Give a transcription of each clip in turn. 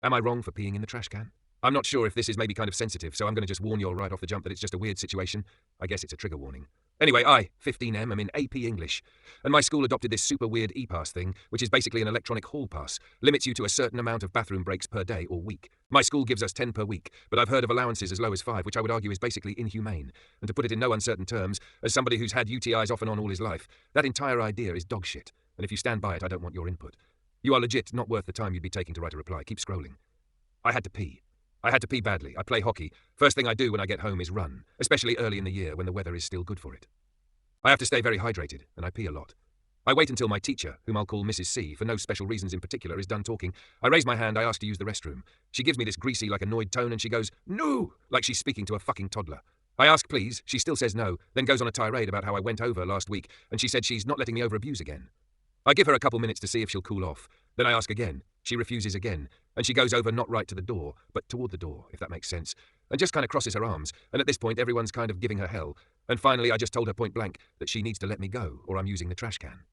Am I wrong for peeing in the trash can? I'm not sure if this is maybe kind of sensitive, so I'm going to just warn you all right off the jump that it's just a weird situation. I guess it's a trigger warning. Anyway, I, 15M, am in AP English, and my school adopted this super weird e-pass thing, which is basically an electronic hall pass, limits you to a certain amount of bathroom breaks per day or week. My school gives us 10 per week, but I've heard of allowances as low as 5, which I would argue is basically inhumane. And to put it in no uncertain terms, as somebody who's had UTIs off and on all his life, that entire idea is dog shit, and if you stand by it, I don't want your input. You are legit not worth the time you'd be taking to write a reply. Keep scrolling. I had to pee. I had to pee badly. I play hockey. First thing I do when I get home is run, especially early in the year when the weather is still good for it. I have to stay very hydrated, and I pee a lot. I wait until my teacher, whom I'll call Mrs. C for no special reasons in particular, is done talking. I raise my hand, I ask to use the restroom. She gives me this greasy, like annoyed tone, and she goes, "No!" like she's speaking to a fucking toddler. I ask please, she still says no, then goes on a tirade about how I went over last week, and she said she's not letting me over-abuse again. I give her a couple minutes to see if she'll cool off. Then I ask again. She refuses again, and she goes over not right to the door, but toward the door, if that makes sense, and just kind of crosses her arms, and at this point everyone's kind of giving her hell, and finally I just told her point blank that she needs to let me go, or I'm using the trash can.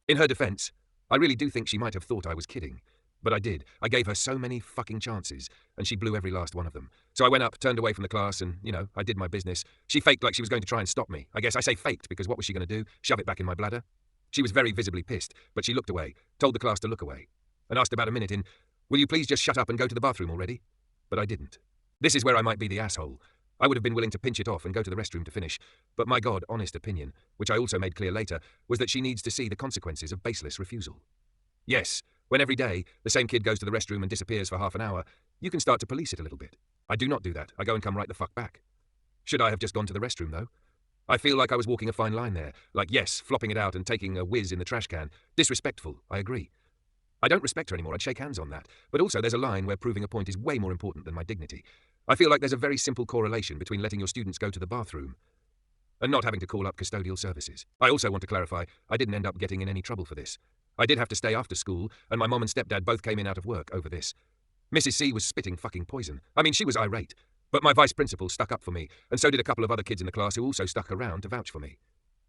In her defense, I really do think she might have thought I was kidding, but I did. I gave her so many fucking chances, and she blew every last one of them. So I went up, turned away from the class, and, I did my business. She faked like she was going to try and stop me. I guess I say faked, because what was she going to do? Shove it back in my bladder? She was very visibly pissed, but she looked away, told the class to look away, and asked about a minute in, "Will you please just shut up and go to the bathroom already?" But I didn't. This is where I might be the asshole. I would have been willing to pinch it off and go to the restroom to finish, but my God, honest opinion, which I also made clear later, was that she needs to see the consequences of baseless refusal. Yes, when every day the same kid goes to the restroom and disappears for half an hour, you can start to police it a little bit. I do not do that. I go and come right the fuck back. Should I have just gone to the restroom, though? I feel like I was walking a fine line there. Like, yes, flopping it out and taking a whiz in the trash can. Disrespectful, I agree. I don't respect her anymore, I'd shake hands on that. But also there's a line where proving a point is way more important than my dignity. I feel like there's a very simple correlation between letting your students go to the bathroom and not having to call up custodial services. I also want to clarify, I didn't end up getting in any trouble for this. I did have to stay after school, and my mom and stepdad both came in out of work over this. Mrs. C was spitting fucking poison. I mean, she was irate. But my vice principal stuck up for me, and so did a couple of other kids in the class who also stuck around to vouch for me.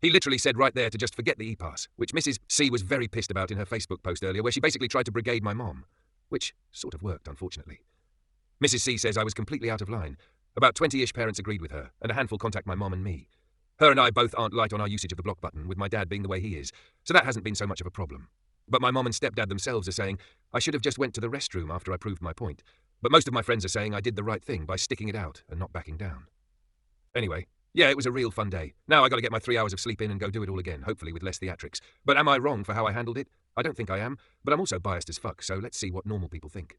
He literally said right there to just forget the e-pass, which Mrs. C was very pissed about in her Facebook post earlier, where she basically tried to brigade my mom, which sort of worked, unfortunately. Mrs. C says I was completely out of line. About 20-ish parents agreed with her, and a handful contact my mom and me. Her and I both aren't light on our usage of the block button, with my dad being the way he is, so that hasn't been so much of a problem. But my mom and stepdad themselves are saying I should have just went to the restroom after I proved my point. But most of my friends are saying I did the right thing by sticking it out and not backing down. Anyway, yeah, it was a real fun day. Now I gotta get my 3 hours of sleep in and go do it all again, hopefully with less theatrics. But am I wrong for how I handled it? I don't think I am, but I'm also biased as fuck, so let's see what normal people think.